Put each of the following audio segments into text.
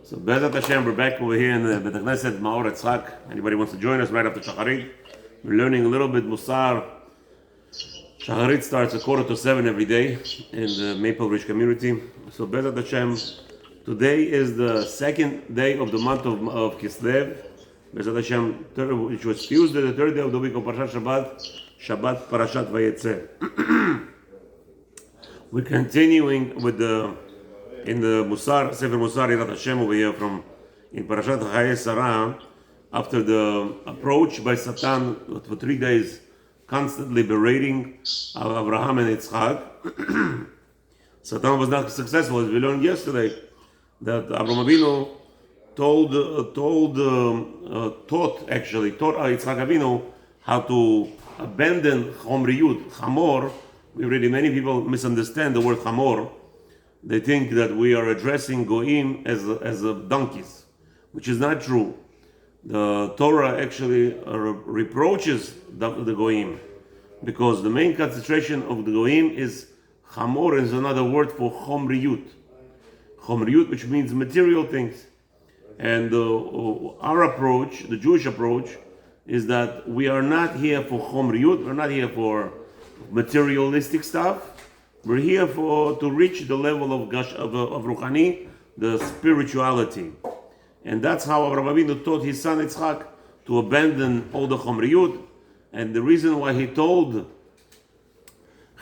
So Bezat Hashem, we're back over here in the Beit Knesset Maor Yitzchak. Anybody wants to join us right after Shacharit? We're learning a little bit Musar. Shacharit starts at 6:45 every day in the Maple Ridge community. So Bezat Hashem, today is the second day of the month of Kislev. Bezat Hashem, which was Tuesday, the third day of the week of Parashat Shabbat Parashat Vayetze. We're continuing with in the Musar, Sefer Musar, Yirat HaShem over here in Parashat Chayei Sarah, after the approach by Satan for 3 days, constantly berating Abraham and Yitzchak. Satan was not successful, as we learned yesterday, that Abraham Avinu taught Yitzchak Avinu how to abandon Chomriyut, Chamor. Many people misunderstand the word Chamor. They think that we are addressing Goim as donkeys, which is not true. The Torah actually reproaches the Goim, because the main concentration of the Goim is Chamor, is another word for Chomriyut. Chomriyut, which means material things. And our approach, the Jewish approach, is that we are not here for Chomriyut, we're not here for materialistic stuff. We're here to reach the level of Ruchani, the spirituality. And that's how Avraham Avinu taught his son Yitzchak to abandon all the Chomriyut. And the reason why he told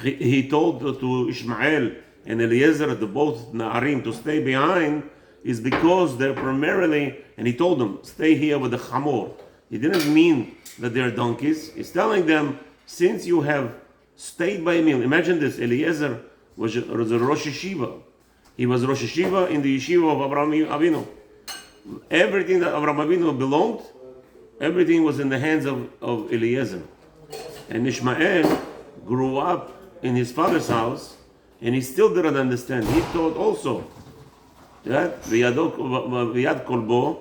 to Ishmael and Eliezer, the both Na'arim, to stay behind, is because they're primarily, and he told them, stay here with the Chamor. He didn't mean that they're donkeys. He's telling them, since you have stayed by me. Imagine this, Eliezer was a Rosh Yeshiva. He was Rosh Yeshiva in the Yeshiva of Avraham Avinu. Everything that Avraham Avinu belonged, everything was in the hands of Eliezer. And Ishmael grew up in his father's house, and he still didn't understand. He thought also that V'yad kolbo,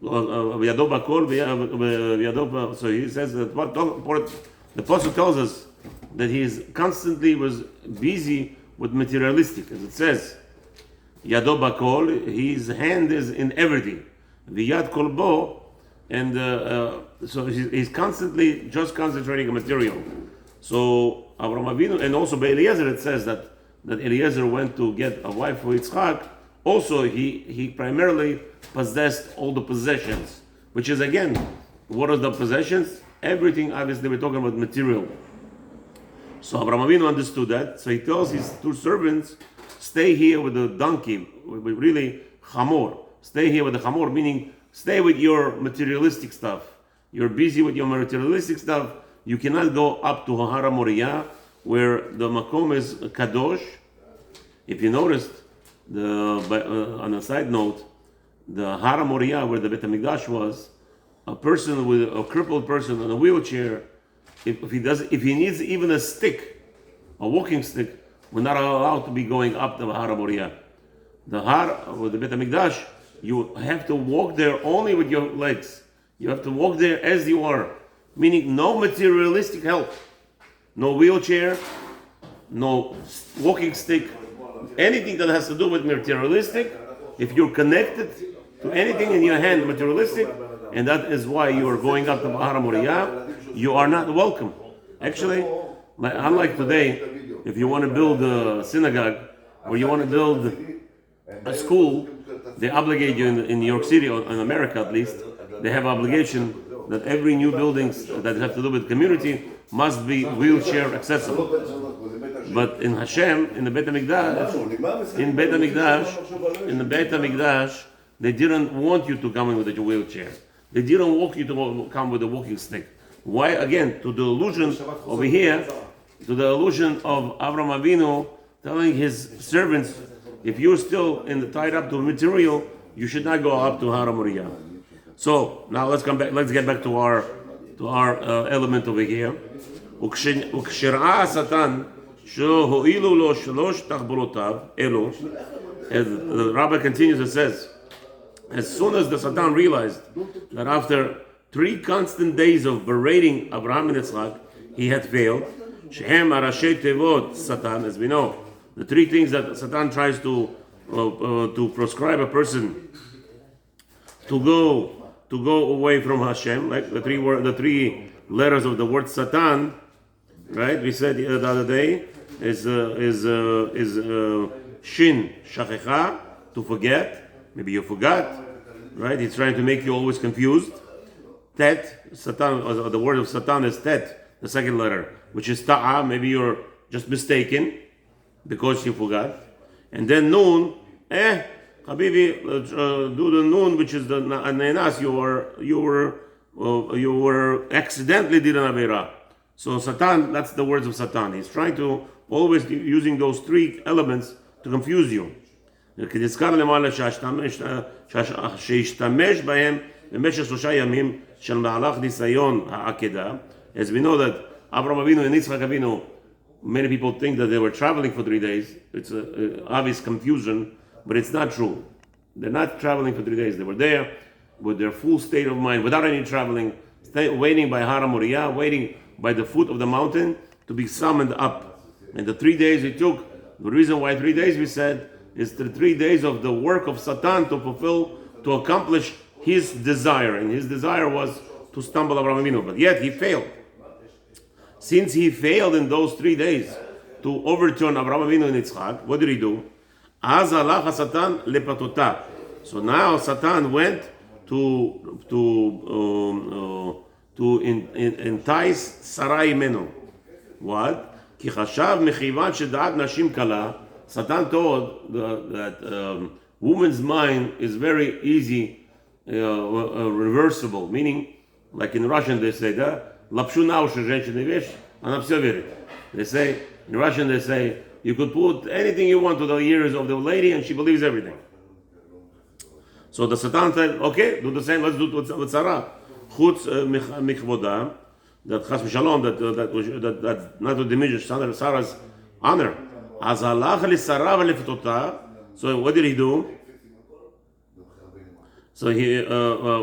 V'yado bakol, so he says that the Apostle tells us that he was busy with materialistic, as it says. Yado bakol, his hand is in everything. V'yad kolbo, and so he's constantly just concentrating on material. So Avraham Avinu, and also by Eliezer it says that Eliezer went to get a wife for Yitzchak. Also, he primarily possessed all the possessions, which is again, what are the possessions? Everything, obviously, we're talking about material. So Avraham Avinu understood that. So he tells his two servants, stay here with the donkey, really Chamor. Stay here with the Chamor, meaning stay with your materialistic stuff. You're busy with your materialistic stuff. You cannot go up to Har Moriah, where the Makom is Kadosh. If you noticed, on a side note, the Har Moriah, where the Beit HaMikdash was, a crippled person in a wheelchair, if he needs even a stick, a walking stick, we're not allowed to be going up the Har Moriah. The Har, with the Beit HaMikdash, you have to walk there only with your legs. You have to walk there as you are, meaning no materialistic help, no wheelchair, no walking stick, anything that has to do with materialistic. If you're connected to anything in your hand materialistic, and that is why you are going up to Har Moriah, you are not welcome. Actually, unlike today, if you want to build a synagogue or you want to build a school, they obligate you in New York City, or in America at least, they have obligation that every new buildings that have to do with community must be wheelchair accessible. But in HaShem, in the Beit HaMikdash, they didn't want you to come in with a wheelchair. They didn't want you to come with a walking stick. Why? Again, to the illusion over here, to the illusion of Avraham Avinu telling his servants, if you're still tied up to material, you should not go up to Har Moriah. So now let's come back. Let's get back to our element over here. וכשראה השטן שהועילו לו 3 תחבולותיו אלו, as the rabbi continues, it says, as soon as the Satan realized that after 3 constant days of berating Abraham and Yitzchak, he had failed, Shehem Arashei Tevot Satan, as we know, the 3 things that Satan tries to prescribe a person to go away from Hashem, like the three letters of the word Satan, right? We said the other day is Shin Shachecha, to forget. Maybe you forgot, right? He's trying to make you always confused. Tet, Satan, or the word of Satan is Tet, the second letter, which is Ta'a. Maybe you're just mistaken because you forgot. And then Nun, Habibi, do the Nun, which is the Nenas. You were accidentally did an Avera. So Satan, that's the words of Satan. He's trying to always using those three elements to confuse you. כנזכר למעלה שהשתמש בהם במשך 3 ימים של מהלך ניסיון העקדה. As we know that Abraham Avinu and Yitzchak Avinu, many people think that they were traveling for 3 days. It's an obvious confusion, but it's not true. They're not traveling for 3 days. They were there with their full state of mind, without any traveling, waiting by Har Moriah, waiting by the foot of the mountain to be summoned up. And the 3 days it took, the reason why 3 days we said, is the 3 days of the work of Satan to fulfill, to accomplish his desire. And his desire was to stumble Abraham Avinu, but yet he failed. Since he failed in those 3 days to overturn Abraham Avinu and Yitzchak, what did he do? Az halach Satan lepatota. So now Satan went to entice Sarai Menu. What? כי חשב מכיוון שדעת נשים קלה, Satan thought that woman's mind is very easy, reversible, meaning, like in Russian they say, лапшу на уши женщины вещь, она все верит. They say, in Russian they say, you could put anything you want to the ears of the lady and she believes everything. So the Satan said, okay, do the same, let's do it with Sarah. Chutz mikvoda, that chas v'shalom, that not to diminish Sarah's honor. אז הלך לשרה ולפתותה. So what did he do? So he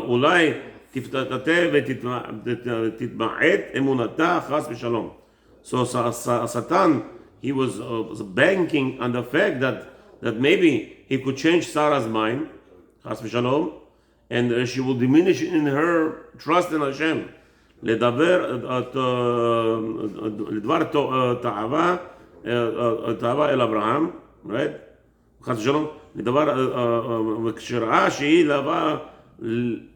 אולי תפתתה ותתמעט אמונתה חס ושלום. So Satan, he was banking on the fact that maybe he could change Sarah's mind, חס ושלום, and she will diminish in her trust in Hashem. לדבר תאווה תאווה אל אברהם, right? חס ושלום, לדבר, וכשראה שהיא לבה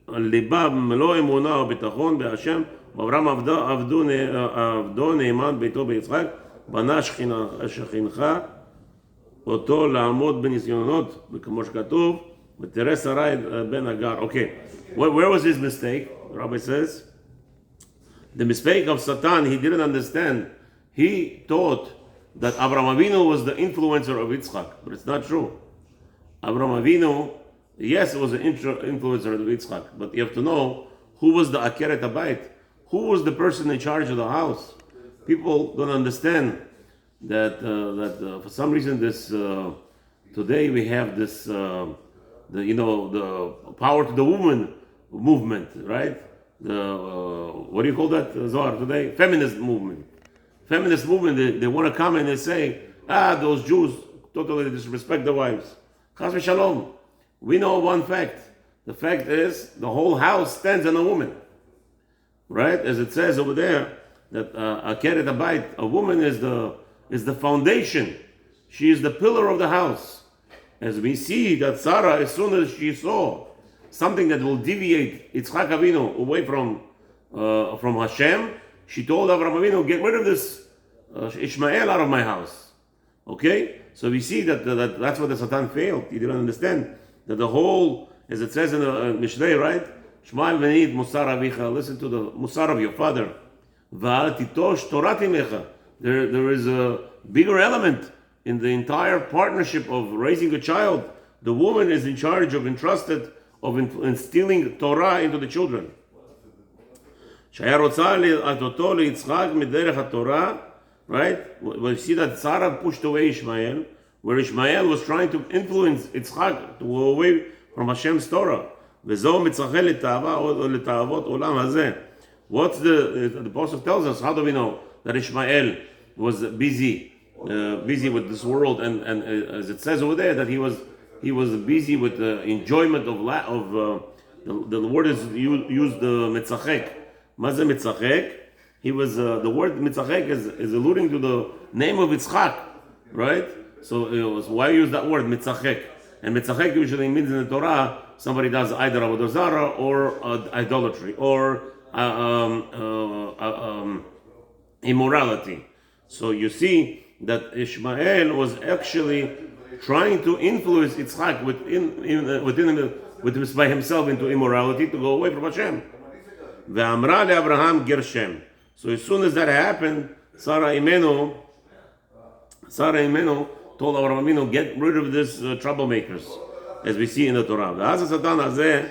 ליבה מלוא אמונה וביטחון בהשם, ואברהם עבדו נאמן ביתו ביצחק, בנה שכינך אותו לעמוד בניסיונות, וכמו שכתוב, ותראה שרי בן הגר. Okay, where was his mistake? The rabbi says, the mistake of Satan, he didn't understand. He thought that Abraham Avinu was the influencer of Yitzchak, but it's not true. Abraham Avinu, yes, it was an influencer of Yitzchak, but you have to know who was the Akeret Habayit, who was the person in charge of the house. People don't understand that for some reason this today we have this the power to the woman movement, right? What do you call that, Zohar, today? Feminist movement. Feminist movement, they want to come and they say, those Jews totally disrespect their wives. Chas v'shalom. We know one fact. The fact is, the whole house stands on a woman. Right? As it says over there, that Akeret Habayit, a woman is the foundation. She is the pillar of the house. As we see that Sarah, as soon as she saw something that will deviate Yitzchak Avinu away from Hashem, she told Avraham Avinu, get rid of this Ishmael out of my house. Okay? So we see that that's what the Satan failed. He didn't understand that the whole, as it says in the Mishlei, right? Shma v'nid musar avicha, listen to the musar of your father. V'al titosh Torah timecha. There is a bigger element in the entire partnership of raising a child. The woman is in charge of instilling Torah into the children. שהיה רוצה אותו ליצחק מדרך התורה, right? We see that Sarah pushed away Ishmael, where Ishmael was trying to influence Yitzchak to go away from Hashem's Torah. וזו מצחה לתאוות עולם הזה. What's the Apostle tells us, how do we know that Ishmael was busy with this world, and as it says over there, that he was busy with the enjoyment of The word is used mitzachek. Maze mitzachek. He was the word mitzachek is alluding to the name of Yitzchak, right? So why use that word mitzachek? And mitzachek usually means in the Torah somebody does either avodah zara or idolatry or immorality. So you see that Ishmael was actually trying to influence Yitzchak by himself into immorality to go away from Hashem. Ve'amra le'Abraham Gershem. So as soon as that happened, Sarah Imenu told Avraham Avinu, get rid of these troublemakers, as we see in the Torah. ואז השטן הזה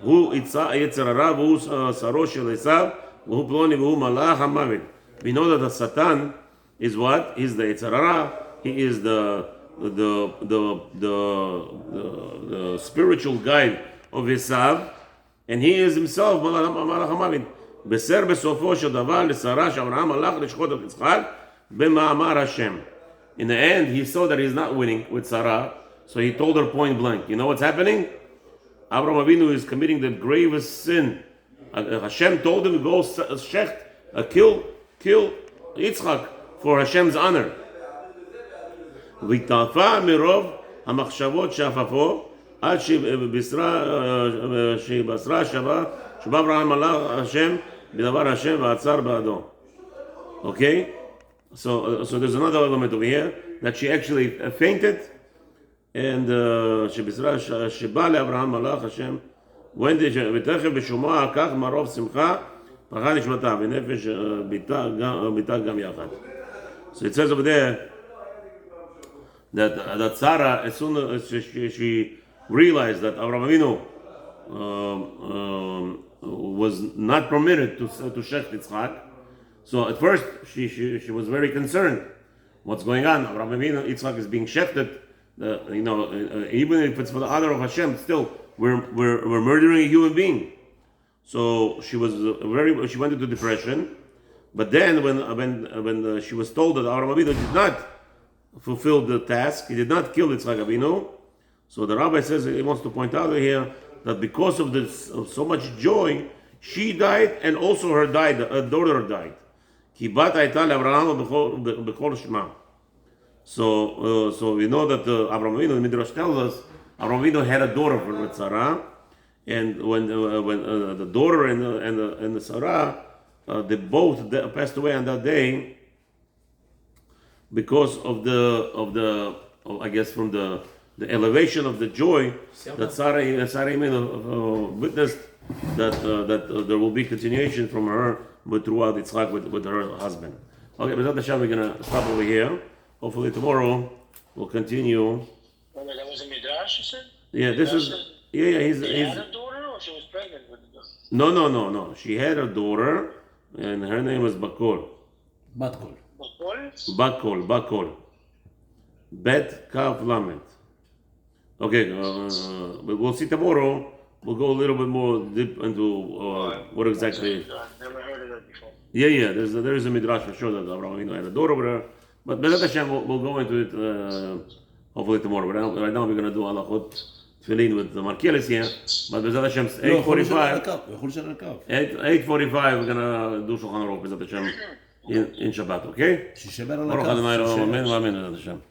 הוא יצר הרע והוא שרו של עשיו והוא פלוני והוא מלאך המוות. We know that the Satan is what? He's the Yetzer Hara. He is the spiritual guide of Esav, and he is himself מלאך המוות. בסר בסופו של דבר לשרה שאברהם הלך לשחוט את יצחק במאמר השם. In the end, he saw that he's not winning with Sarah, so he told her point blank, you know what's happening? Avraham Avinu is committing the gravest sin. Hashem told him to go shecht, kill Yitzchak for Hashem's honor. והתעלפה מרוב המחשבות שאפפו עד שבשרה שווה שבא אברהם מלאך השם בדבר השם ועצר בעדו. Okay? So there's another element over here that she actually fainted, and שבא לאברהם מלאך השם ותכף בשומעה כך מרוב שמחה פרחה נשמתה ונפש ביתה גם יחד. So it says over there that Sarah, as soon as she realized that Avraham Avinu was not permitted to shech Yitzchak, so at first she was very concerned. What's going on? Avraham Avinu, Yitzchak is being shechted. Even if it's for the honor of Hashem, still we're murdering a human being. So she was she went into depression. But then when she was told that Avraham Avinu did not fulfill the task, he did not kill Yitzchak Avinu. So the rabbi says he wants to point out here that because of this of so much joy, she died and also her daughter died. Ki bat hayta leAvraham b'chol shema. So we know that Avraham Avinu, the Midrash tells us, Avraham Avinu had a daughter with Sarah, and when the daughter and the Sarah, they both passed away on that day because of I guess from the elevation of the joy that Sarah witnessed, that there will be continuation from her, but throughout Yitzchak with her husband. Okay, B'ezrat Hashem, we're gonna stop over here. Hopefully tomorrow we'll continue. That was a midrash, you said? Yeah, this is. Yeah. He had a daughter, or she was pregnant with the daughter? No. She had a daughter, and her name was Bakol. Bakol. Bet Kaf Lamed. Okay, but we'll see tomorrow. We'll go a little bit more deep into what exactly. I've never heard of that before. Yeah. There is a midrash for sure that Avraham had a daughter with her. But B'ezrat Hashem, we'll go into it hopefully tomorrow. But right now we're going to do halachot tefillin with the Markelis here. But B'ezrat Hashem, 8:45. 8:45 we're going to do Shulchan Aruch B'ezrat Hashem in Shabbat. Okay? Baruch Adonai Eloheinu Amen.